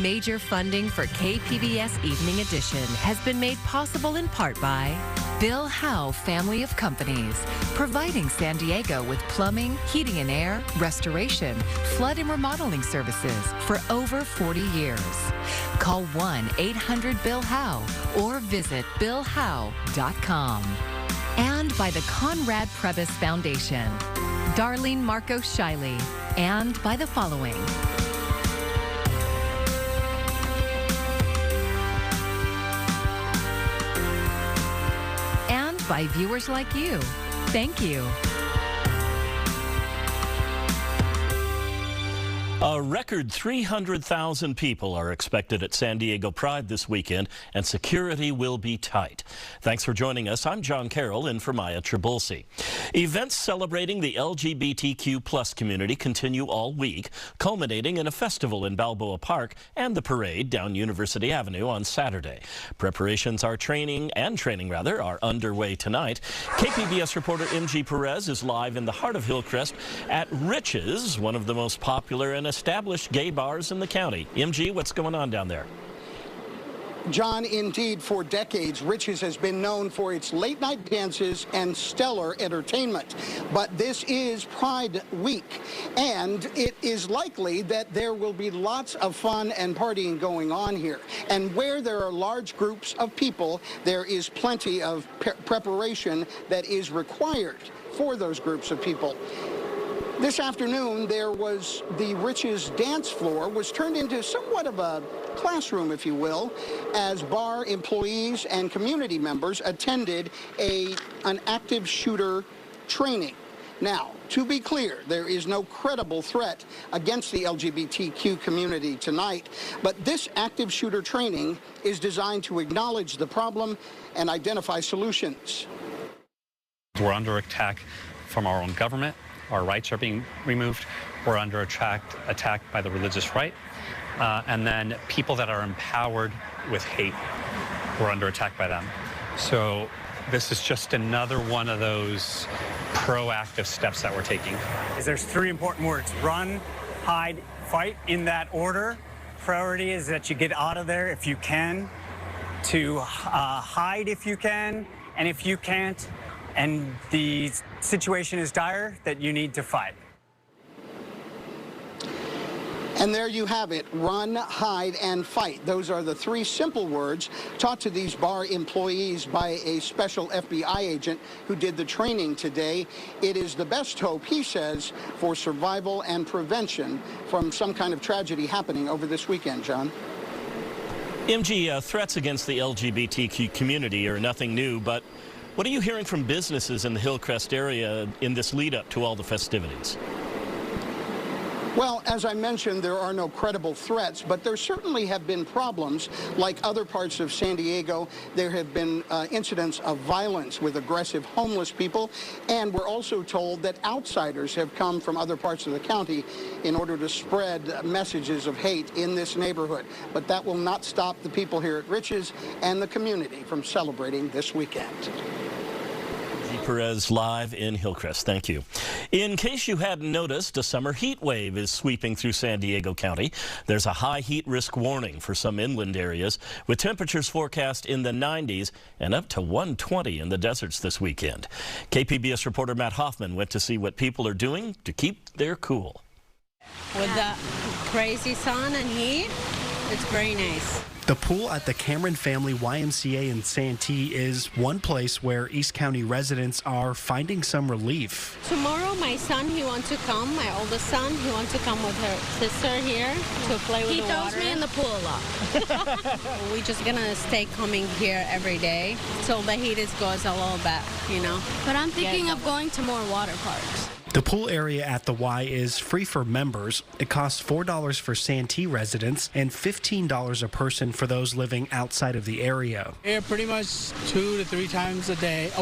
Major funding for KPBS Evening Edition has been made possible in part by Bill Howe Family of Companies, providing San Diego with plumbing, heating and air, restoration, flood and remodeling services for over 40 years. Call 1-800-BILL-HOWE or visit billhowe.com. And by the Conrad Prebys Foundation, Darlene Marco Shiley, and by the following. And by viewers like you. Thank you. A record 300,000 people are expected at San Diego Pride this weekend, and security will be tight. Thanks for joining us. I'm John Carroll in for Maya Trabulsi. Events celebrating the LGBTQ+ community continue all week, culminating in a festival in Balboa Park and the parade down University Avenue on Saturday. Preparations are training are underway tonight. KPBS reporter MG Perez is live in the heart of Hillcrest at Rich's, one of the most popular and established gay bars in the county. MG, what's going on down there? John, indeed, for decades, Rich's has been known for its late-night dances and stellar entertainment. But this is Pride Week, and it is likely that there will be lots of fun and partying going on here. And where there are large groups of people, there is plenty of preparation that is required for those groups of people. This afternoon, the Rich's dance floor was turned into somewhat of a classroom, if you will, as bar employees and community members attended an active shooter training. Now, to be clear, there is no credible threat against the LGBTQ community tonight, but this active shooter training is designed to acknowledge the problem and identify solutions. We're under attack from our own government. Our rights are being removed. We're under attack by the religious right. And then people that are empowered with hate, we're under attack by them. So this is just another one of those proactive steps that we're taking. There's three important words: run, hide, fight, in that order. Priority is that you get out of there if you can, to hide if you can, and if you can't, and the situation is dire, that you need to fight. And there you have it: run, hide, and fight. Those are the three simple words taught to these bar employees by a special FBI agent who did the training today. It is the best hope, he says, for survival and prevention from some kind of tragedy happening over this weekend, John. MG, threats against the LGBTQ community are nothing new, but what are you hearing from businesses in the Hillcrest area in this lead up to all the festivities? Well, as I mentioned, there are no credible threats, but there certainly have been problems. Like other parts of San Diego, there have been incidents of violence with aggressive homeless people, and we're also told that outsiders have come from other parts of the county in order to spread messages of hate in this neighborhood. But that will not stop the people here at Rich's and the community from celebrating this weekend. Perez live in Hillcrest. Thank you. In case you hadn't noticed, a summer heat wave is sweeping through San Diego County. There's a high heat risk warning for some inland areas, with temperatures forecast in the 90s and up to 120 in the deserts this weekend. KPBS reporter Matt Hoffman went to see what people are doing to keep their cool. With the crazy sun and heat, it's very nice. The pool at the Cameron Family YMCA in Santee is one place where East County residents are finding some relief. Tomorrow, my son, he wants to come, my oldest son, he wants to come with her sister here to play with the water. He throws me in the pool a lot. We're just gonna stay coming here every day till the heat goes a little bit, you know. But I'm thinking of going to more water parks. The pool area at the Y is free for members. It costs $4 for Santee residents and $15 a person for those living outside of the area. Here pretty much 2 to 3 times a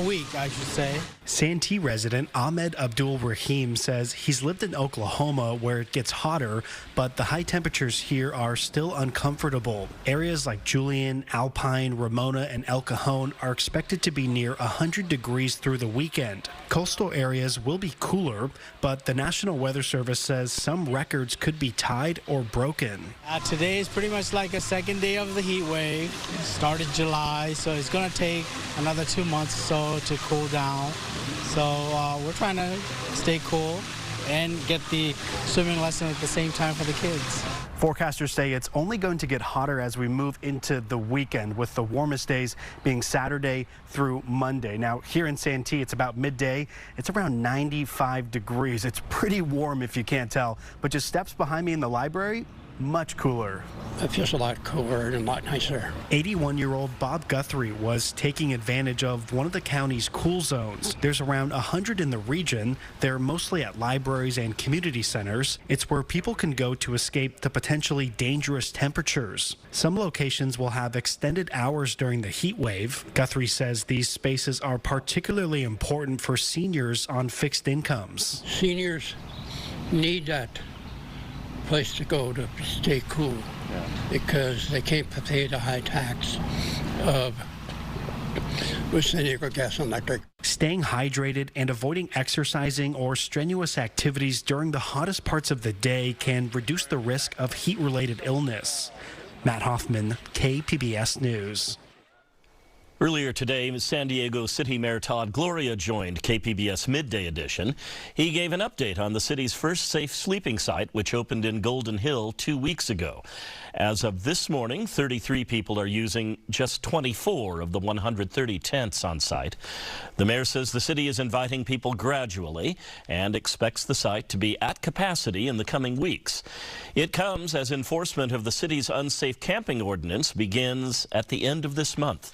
week, I should say. Santee resident Ahmed Abdul Rahim says he's lived in Oklahoma where it gets hotter, but the high temperatures here are still uncomfortable. Areas like Julian, Alpine, Ramona, and El Cajon are expected to be near 100 degrees through the weekend. Coastal areas will be cooler, cooler, but the National Weather Service says some records could be tied or broken. Today is pretty much like a second day of the heat wave. It started July, so it's going to take another 2 months or so to cool down. So we're trying to stay cool and get the swimming lesson at the same time for the kids. Forecasters say it's only going to get hotter as we move into the weekend, with the warmest days being Saturday through Monday. Now, here in Santee, it's about midday. It's around 95 degrees. It's pretty warm if you can't tell, but just steps behind me in the library, much cooler. It feels a lot cooler and a lot nicer. 81-year-old Bob Guthrie was taking advantage of one of the county's cool zones. There's around 100 in the region. They're mostly at libraries and community centers. It's where people can go to escape the potentially dangerous temperatures. Some locations will have extended hours during the heat wave. Guthrie says these spaces are particularly important for seniors on fixed incomes. Seniors need that place to go to stay cool because they can't pay the high tax with San Diego Gas and Electric. Staying hydrated and avoiding exercising or strenuous activities during the hottest parts of the day can reduce the risk of heat-related illness. Matt Hoffman, KPBS News. Earlier today, San Diego City Mayor Todd Gloria joined KPBS Midday Edition. He gave an update on the city's first safe sleeping site, which opened in Golden Hill 2 weeks ago. As of this morning, 33 people are using just 24 of the 130 tents on site. The mayor says the city is inviting people gradually and expects the site to be at capacity in the coming weeks. It comes as enforcement of the city's unsafe camping ordinance begins at the end of this month.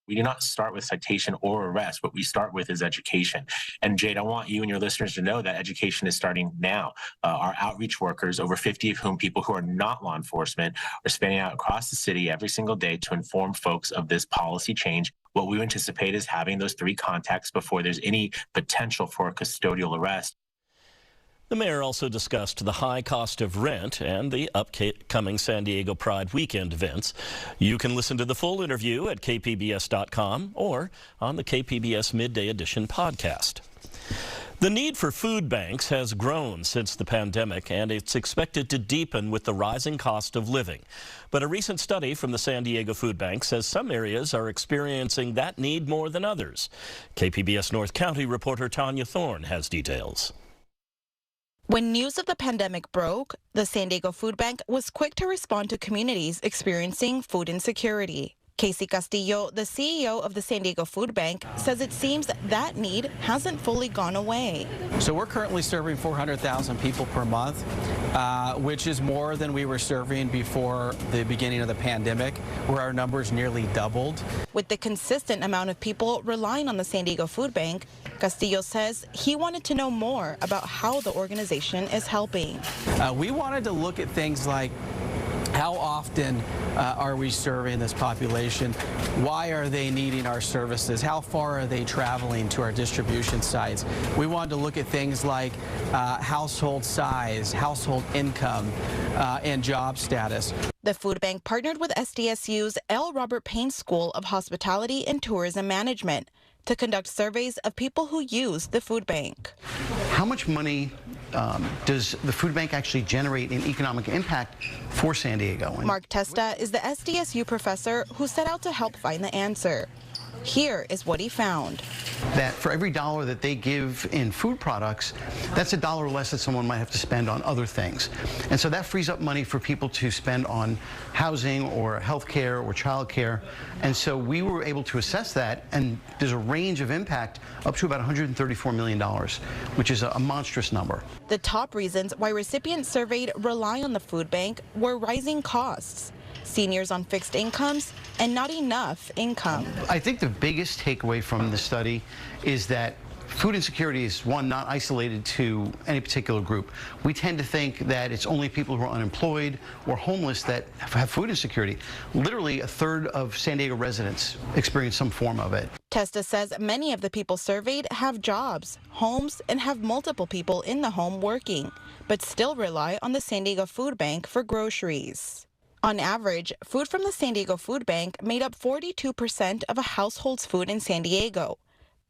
We do not start with citation or arrest. What we start with is education. And Jade, I want you and your listeners to know that education is starting now. Our outreach workers, over 50 of whom people who are not law enforcement, are spanning out across the city every single day to inform folks of this policy change. What we anticipate is having those 3 contacts before there's any potential for a custodial arrest. The mayor also discussed the high cost of rent and the upcoming San Diego Pride weekend events. You can listen to the full interview at kpbs.com or on the KPBS Midday Edition podcast. The need for food banks has grown since the pandemic, and it's expected to deepen with the rising cost of living. But a recent study from the San Diego Food Bank says some areas are experiencing that need more than others. KPBS North County reporter Tanya Thorne has details. When news of the pandemic broke, the San Diego Food Bank was quick to respond to communities experiencing food insecurity. Casey Castillo, the CEO of the San Diego Food Bank, says it seems that need hasn't fully gone away. So we're currently serving 400,000 people per month, which is more than we were serving before the beginning of the pandemic, where our numbers nearly doubled. With the consistent amount of people relying on the San Diego Food Bank, Castillo says he wanted to know more about how the organization is helping. We wanted to look at things like how often are we serving this population? Why are they needing our services? How far are they traveling to our distribution sites? We wanted to look at things like household size, household income, and job status. The food bank partnered with SDSU's L. Robert Payne School of Hospitality and Tourism Management to conduct surveys of people who use the food bank. How much money does the food bank actually generate in economic impact for San Diego? Mark Testa is the SDSU professor who set out to help find the answer. Here is what he found. That for every $1 that they give in food products, that's $1 less that someone might have to spend on other things. And so that frees up money for people to spend on housing or healthcare or childcare. And so we were able to assess that, and there's a range of impact up to about $134 million, which is a monstrous number. The top reasons why recipients surveyed rely on the food bank were rising costs, seniors on fixed incomes, and not enough income. I think the biggest takeaway from the study is that food insecurity is, one, not isolated to any particular group. We tend to think that it's only people who are unemployed or homeless that have food insecurity. Literally, a third of San Diego residents experience some form of it. Testa says many of the people surveyed have jobs, homes, and have multiple people in the home working, but still rely on the San Diego Food Bank for groceries. On average, food from the San Diego Food Bank made up 42% of a household's food in San Diego.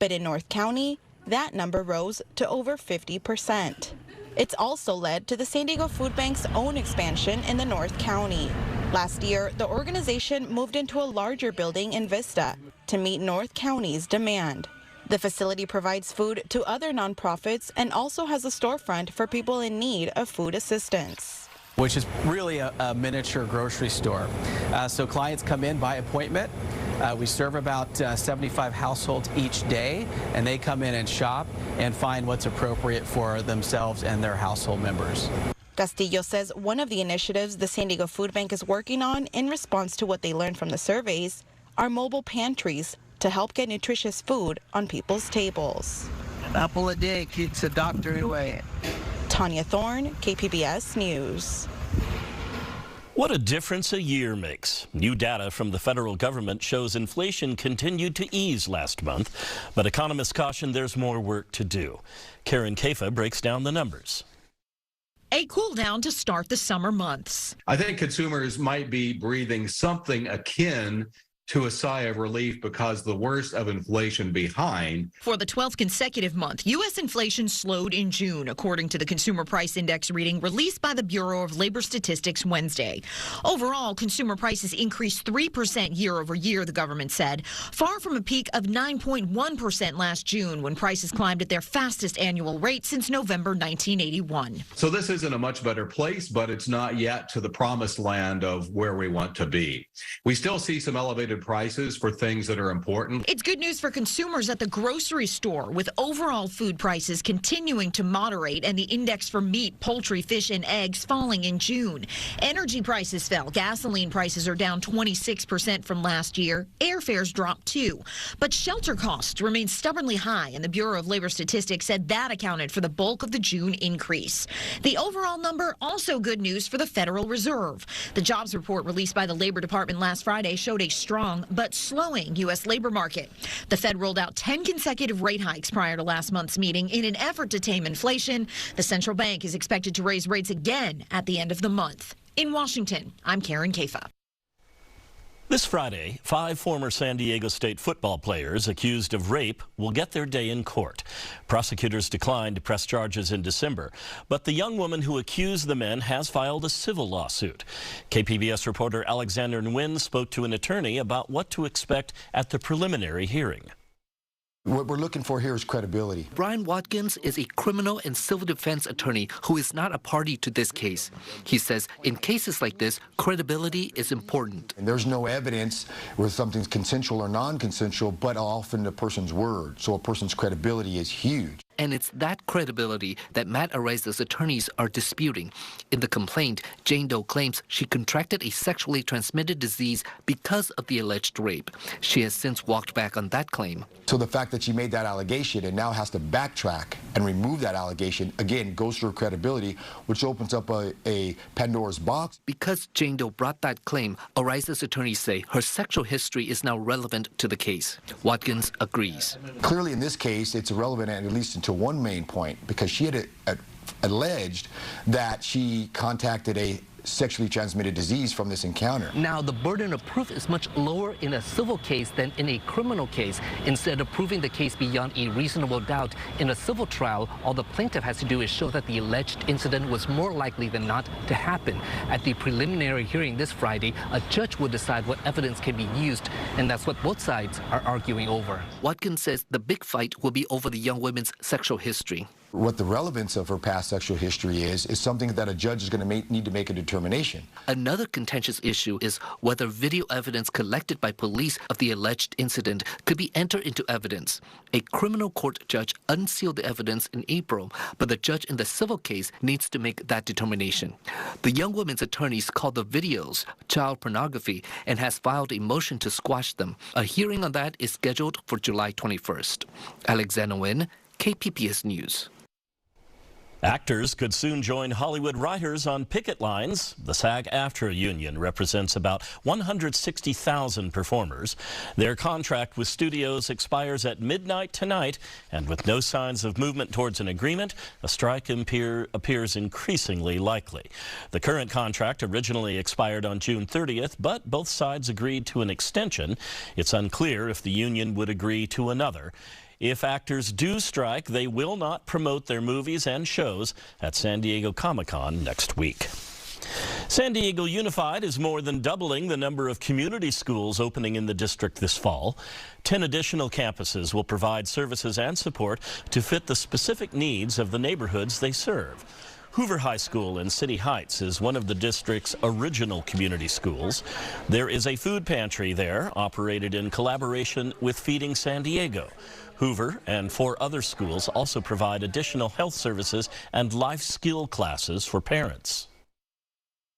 But in North County, that number rose to over 50%. It's also led to the San Diego Food Bank's own expansion in the North County. Last year, the organization moved into a larger building in Vista to meet North County's demand. The facility provides food to other nonprofits and also has a storefront for people in need of food assistance. Which is really a miniature grocery store. So clients come in by appointment. We serve about 75 households each day, and they come in and shop and find what's appropriate for themselves and their household members. Castillo says one of the initiatives the San Diego Food Bank is working on in response to what they learned from the surveys are mobile pantries to help get nutritious food on people's tables. An apple a day keeps the doctor away. Tanya Thorne, KPBS News. What a difference a year makes. New data from the federal government shows inflation continued to ease last month, but economists caution there's more work to do. Karen Kafa breaks down the numbers. A cool down to start the summer months. I think consumers might be breathing something akin to a sigh of relief because the worst of inflation behind. For the 12th consecutive month, U.S. inflation slowed in June, according to the Consumer Price Index reading released by the Bureau of Labor Statistics Wednesday. Overall, consumer prices increased 3% year over year, the government said, far from a peak of 9.1% last June when prices climbed at their fastest annual rate since November 1981. So this isn't a much better place, but it's not yet to the promised land of where we want to be. We still see some elevated prices for things that are important. It's good news for consumers at the grocery store, with overall food prices continuing to moderate and the index for meat, poultry, fish, and eggs falling in June. Energy prices fell. Gasoline prices are down 26% from last year. Airfares dropped too. But shelter costs remain stubbornly high, and the Bureau of Labor Statistics said that accounted for the bulk of the June increase. The overall number also good news for the Federal Reserve. The jobs report released by the Labor Department last Friday showed a strong but slowing U.S. labor market. The Fed rolled out 10 consecutive rate hikes prior to last month's meeting in an effort to tame inflation. The central bank is expected to raise rates again at the end of the month. In Washington, I'm Karen Kafa. This Friday, 5 former San Diego State football players accused of rape will get their day in court. Prosecutors declined to press charges in December, but the young woman who accused the men has filed a civil lawsuit. KPBS reporter Alexander Nguyen spoke to an attorney about what to expect at the preliminary hearing. What we're looking for here is credibility. Brian Watkins is a criminal and civil defense attorney who is not a party to this case. He says in cases like this, credibility is important. And there's no evidence whether something's consensual or non-consensual, but often the person's word. So a person's credibility is huge. And it's that credibility that Matt Araiza's attorneys are disputing. In the complaint, Jane Doe claims she contracted a sexually transmitted disease because of the alleged rape. She has since walked back on that claim. So the fact that she made that allegation and now has to backtrack and remove that allegation, again, goes to her credibility, which opens up a Pandora's box. Because Jane Doe brought that claim, Araiza's attorneys say her sexual history is now relevant to the case. Watkins agrees. Clearly, in this case, it's irrelevant, at least until one main point, because she had alleged that she contacted a sexually transmitted disease from this encounter. Now, the burden of proof is much lower in a civil case than in a criminal case. Instead of proving the case beyond a reasonable doubt, in a civil trial, all the plaintiff has to do is show that the alleged incident was more likely than not to happen. At the preliminary hearing this Friday, a judge will decide what evidence can be used, and that's what both sides are arguing over. Watkins says the big fight will be over the young woman's sexual history. What the relevance of her past sexual history is something that a judge is going to need to make a determination. Another contentious issue is whether video evidence collected by police of the alleged incident could be entered into evidence. A criminal court judge unsealed the evidence in April, but the judge in the civil case needs to make that determination. The young woman's attorneys call the videos child pornography and has filed a motion to squash them. A hearing on that is scheduled for July 21st. Alexander Nguyen, KPBS News. Actors could soon join Hollywood writers on picket lines. The SAG-AFTRA union represents about 160,000 performers. Their contract with studios expires at midnight tonight, and with no signs of movement towards an agreement, a strike appears increasingly likely. The current contract originally expired on June 30th, but both sides agreed to an extension. It's unclear if the union would agree to another. If actors do strike, they will not promote their movies and shows at San Diego Comic-Con next week. San Diego Unified is more than doubling the number of community schools opening in the district this fall. 10 additional campuses will provide services and support to fit the specific needs of the neighborhoods they serve. Hoover High School in City Heights is one of the district's original community schools. There is a food pantry there, operated in collaboration with Feeding San Diego. Hoover and 4 other schools also provide additional health services and life skill classes for parents.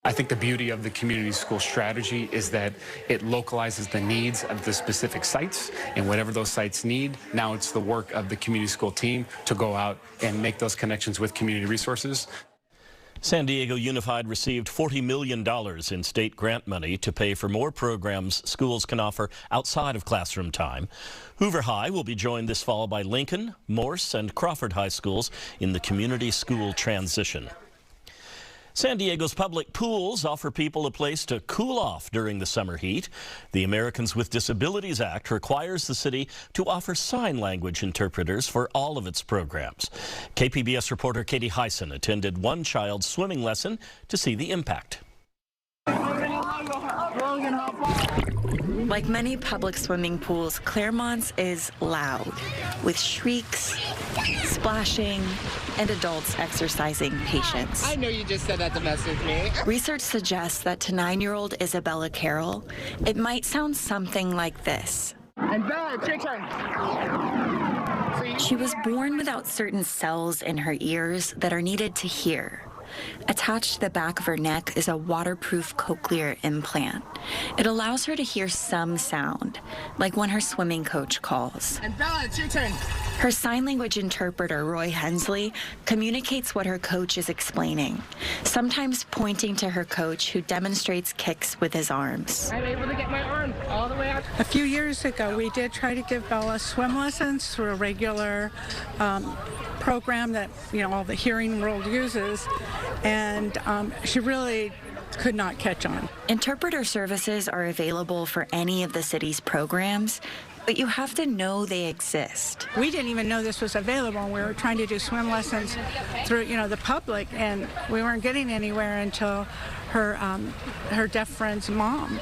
I think the beauty of the community school strategy is that it localizes the needs of the specific sites, and whatever those sites need, now it's the work of the community school team to go out and make those connections with community resources. San Diego Unified received $40 million in state grant money to pay for more programs schools can offer outside of classroom time. Hoover High will be joined this fall by Lincoln, Morse, and Crawford High Schools in the community school transition. San Diego's public pools offer people a place to cool off during the summer heat. The Americans with Disabilities Act requires the city to offer sign language interpreters for all of its programs. KPBS reporter Katie Hyson attended one child's swimming lesson to see the impact. Like many public swimming pools, Claremont's is loud, with shrieks, splashing, and adults exercising patience. I know you just said that to mess with me. Research suggests that to 9-year-old Isabella Carroll, it might sound something like this. And Bella, it's your turn. She was born without certain cells in her ears that are needed to hear. Attached to the back of her neck is a waterproof cochlear implant. It allows her to hear some sound, like when her swimming coach calls. And Bella, it's your turn. Her sign language interpreter, Roy Hensley, communicates what her coach is explaining, sometimes pointing to her coach, who demonstrates kicks with his arms. I'm able to get my arm all the way out. A few years ago, we did try to give Bella swim lessons through a regular program that all the hearing world uses, and she really could not catch on. Interpreter services are available for any of the city's programs, but you have to know they exist. We didn't even know this was available. We were trying to do swim lessons through the public, and we weren't getting anywhere until her deaf friend's mom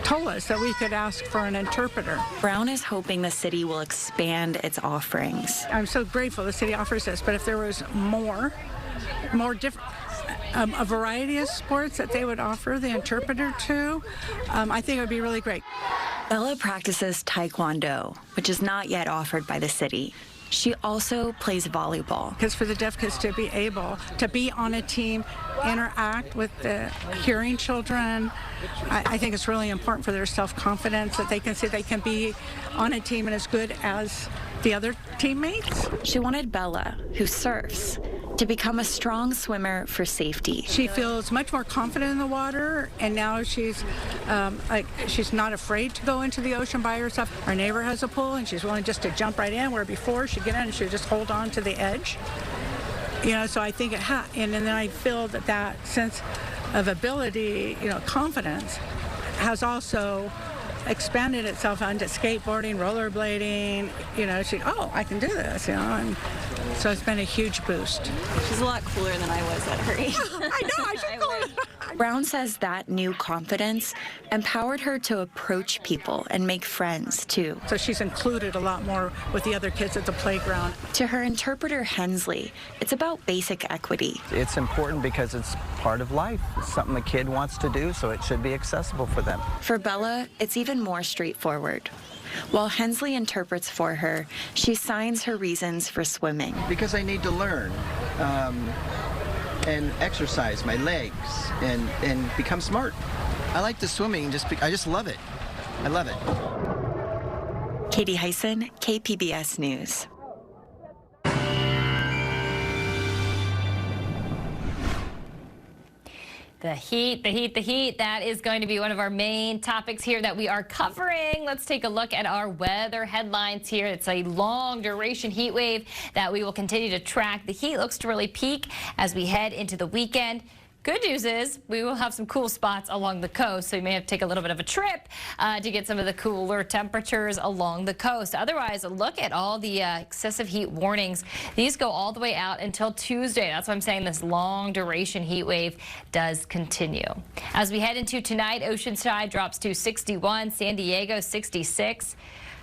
told us that we could ask for an interpreter. Brown is hoping the city will expand its offerings. I'm so grateful the city offers this, but if there was more different, a variety of sports that they would offer the interpreter to, I think it would be really great. Bella practices Taekwondo, which is not yet offered by the city. She also plays volleyball. Because for the deaf kids to be able to be on a team, interact with the hearing children, I think it's really important for their self-confidence that they can see they can be on a team and as good as the other teammates. She wanted Bella, who surfs, to become a strong swimmer for safety. She feels much more confident in the water, and now she's she's not afraid to go into the ocean by herself. Our neighbor has a pool, and she's willing just to jump right in, where before she'd get in and she'd just hold on to the edge. So I think and then I feel that sense of ability, confidence, has also expanded itself onto skateboarding, rollerblading. I can do this, and so it's been a huge boost. She's a lot cooler than I was at her age. I know, I should call her. Brown says that new confidence empowered her to approach people and make friends, too. So she's included a lot more with the other kids at the playground. To her interpreter, Hensley, it's about basic equity. It's important because it's part of life. It's something a kid wants to do, so it should be accessible for them. For Bella, it's even more straightforward. While Hensley interprets for her, she signs her reasons for swimming. Because I need to learn and exercise my legs and become smart. I like the swimming, I just love it. I love it. Katie Hyson, KPBS News. The heat. That is going to be one of our main topics here that we are covering. Let's take a look at our weather headlines here. It's a long duration heat wave that we will continue to track. The heat looks to really peak as we head into the weekend. Good news is we will have some cool spots along the coast, so you may have to take a little bit of a trip to get some of the cooler temperatures along the coast. Otherwise, look at all the excessive heat warnings. These go all the way out until Tuesday. That's why I'm saying this long duration heat wave does continue. As we head into tonight, Oceanside drops to 61, San Diego 66.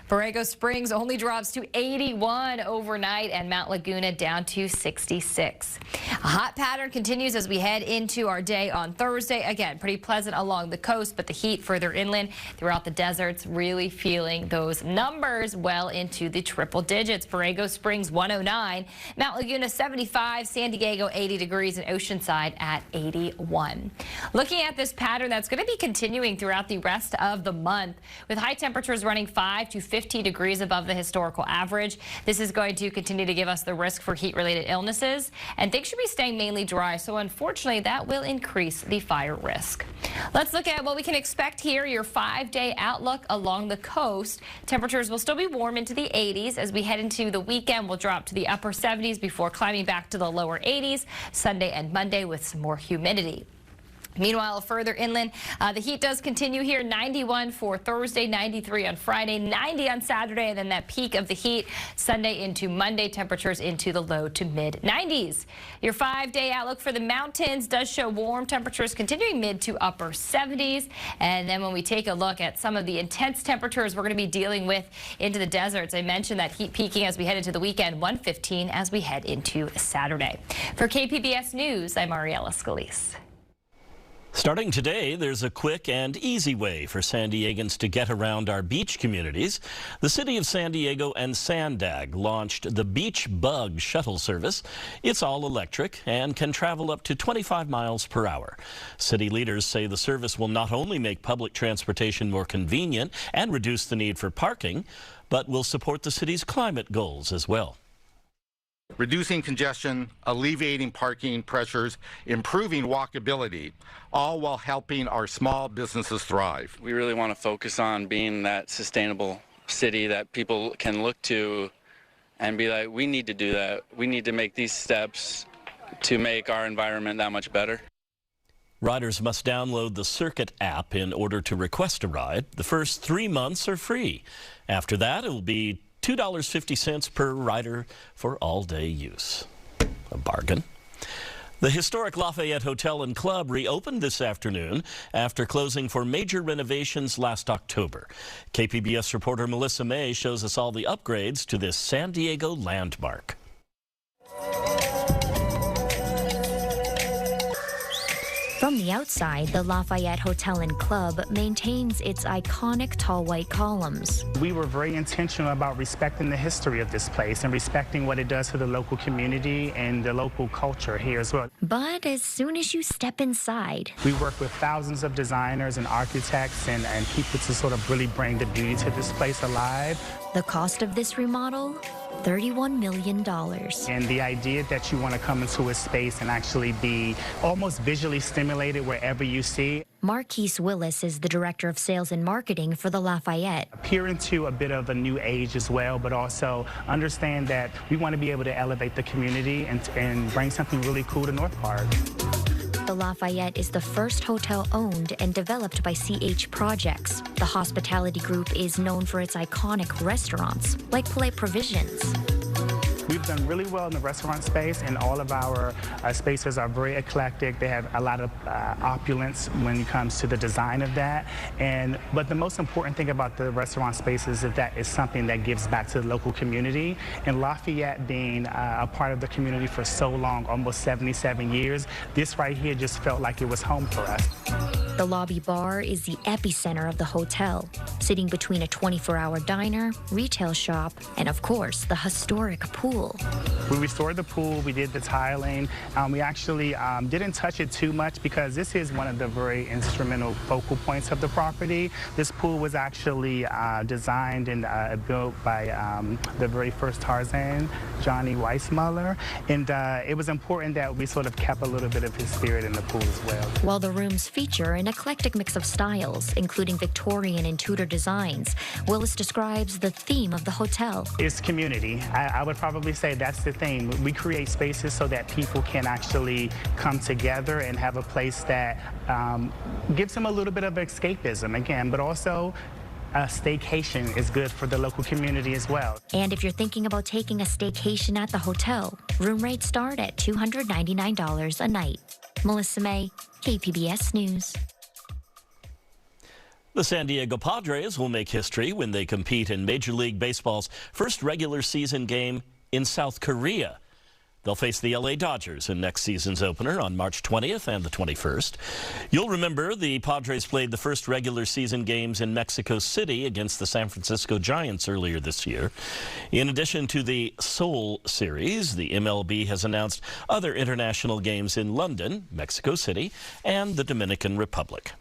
Borrego Springs only drops to 81 overnight, and Mount Laguna down to 66. A hot pattern continues as we head into our day on Thursday. Again, pretty pleasant along the coast, but the heat further inland throughout the deserts, really feeling those numbers well into the triple digits. Borrego Springs 109, Mount Laguna 75, San Diego 80 degrees, and Oceanside at 81. Looking at this pattern, that's going to be continuing throughout the rest of the month, with high temperatures running 5 to 50 degrees above the historical average. This is going to continue to give us the risk for heat-related illnesses, and things should be staying mainly dry, so unfortunately that will increase the fire risk. Let's look at what we can expect here, your 5-day outlook along the coast. Temperatures will still be warm into the 80s. As we head into the weekend, we'll drop to the upper 70s before climbing back to the lower 80s Sunday and Monday with some more humidity. Meanwhile, further inland, the heat does continue here. 91 for Thursday, 93 on Friday, 90 on Saturday, and then that peak of the heat Sunday into Monday, temperatures into the low to mid 90s. Your 5-day outlook for the mountains does show warm temperatures continuing mid to upper 70s. And then when we take a look at some of the intense temperatures we're going to be dealing with into the deserts, I mentioned that heat peaking as we head into the weekend, 115 as we head into Saturday. For KPBS News, I'm Ariella Scalise. Starting today, there's a quick and easy way for San Diegans to get around our beach communities. The City of San Diego and SANDAG launched the Beach Bug Shuttle service. It's all electric and can travel up to 25 miles per hour. City leaders say the service will not only make public transportation more convenient and reduce the need for parking, but will support the city's climate goals as well. Reducing congestion, alleviating parking pressures, improving walkability, all while helping our small businesses thrive. We really want to focus on being that sustainable city that people can look to and be like, we need to do that. We need to make these steps to make our environment that much better. Riders must download the Circuit app in order to request a ride. The first 3 months are free. After that, it will be $2.50 per rider for all-day use. A bargain. The historic Lafayette Hotel and Club reopened this afternoon after closing for major renovations last October. KPBS reporter Melissa May shows us all the upgrades to this San Diego landmark. From the outside, the Lafayette Hotel and Club maintains its iconic tall white columns. We were very intentional about respecting the history of this place and respecting what it does for the local community and the local culture here as well. But as soon as you step inside, we work with thousands of designers and architects and people to sort of really bring the beauty to this place alive. The cost of this remodel? $31 million. And the idea that you want to come into a space and actually be almost visually stimulated wherever you see. Marquise Willis is the Director of Sales and Marketing for the Lafayette. Peer into a bit of a new age as well, but also understand that we want to be able to elevate the community and bring something really cool to North Park. The Lafayette is the first hotel owned and developed by CH Projects. The hospitality group is known for its iconic restaurants, like Polite Provisions. We've done really well in the restaurant space, and all of our spaces are very eclectic. They have a lot of opulence when it comes to the design of that. But the most important thing about the restaurant spaces is that it's something that gives back to the local community. And Lafayette being a part of the community for so long, almost 77 years, this right here just felt like it was home for us. The lobby bar is the epicenter of the hotel, sitting between a 24-hour diner, retail shop, and of course, the historic pool. We restored the pool, we did the tiling. We actually didn't touch it too much because this is one of the very instrumental focal points of the property. This pool was actually designed and built by the very first Tarzan, Johnny Weissmuller, and it was important that we sort of kept a little bit of his spirit in the pool as well. While the rooms feature an eclectic mix of styles, including Victorian and Tudor designs, Willis describes the theme of the hotel. It's community. I would probably say that's the thing. We create spaces so that people can actually come together and have a place that gives them a little bit of escapism, again, but also a staycation is good for the local community as well. And if you're thinking about taking a staycation at the hotel, room rates start at $299 a night. Melissa May, KPBS News. The San Diego Padres will make history when they compete in Major League Baseball's first regular season game in South Korea. They'll face the LA Dodgers in next season's opener on March 20th and the 21st. You'll remember the Padres played the first regular season games in Mexico City against the San Francisco Giants earlier this year. In addition to the Seoul series, the MLB has announced other international games in London, Mexico City, and the Dominican Republic.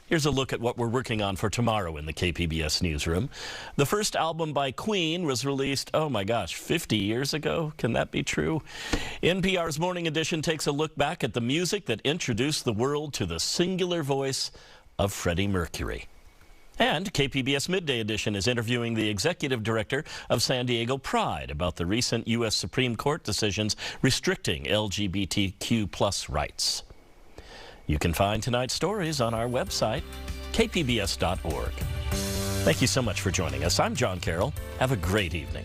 Here's a look at what we're working on for tomorrow in the KPBS newsroom. The first album by Queen was released, oh my gosh, 50 years ago? Can that be true? NPR's Morning Edition takes a look back at the music that introduced the world to the singular voice of Freddie Mercury. And KPBS Midday Edition is interviewing the executive director of San Diego Pride about the recent U.S. Supreme Court decisions restricting LGBTQ+ rights. You can find tonight's stories on our website, kpbs.org. Thank you so much for joining us. I'm John Carroll. Have a great evening.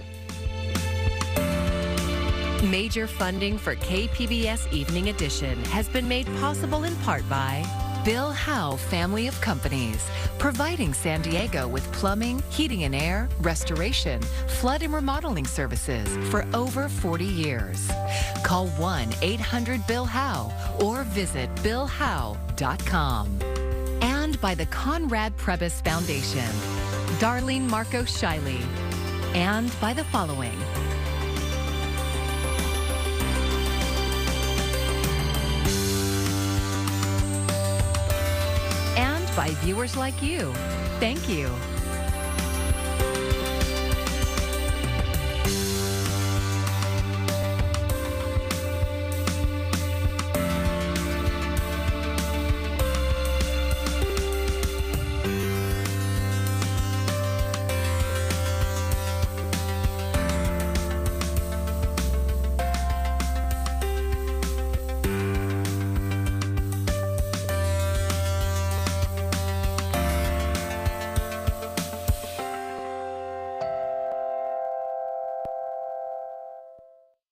Major funding for KPBS Evening Edition has been made possible in part by Bill Howe Family of Companies, providing San Diego with plumbing, heating and air, restoration, flood and remodeling services for over 40 years. Call 1-800-BILL-HOWE or visit billhowe.com. And by the Conrad Prebys Foundation, Darlene Marco Shiley, and by the following: by viewers like you. Thank you.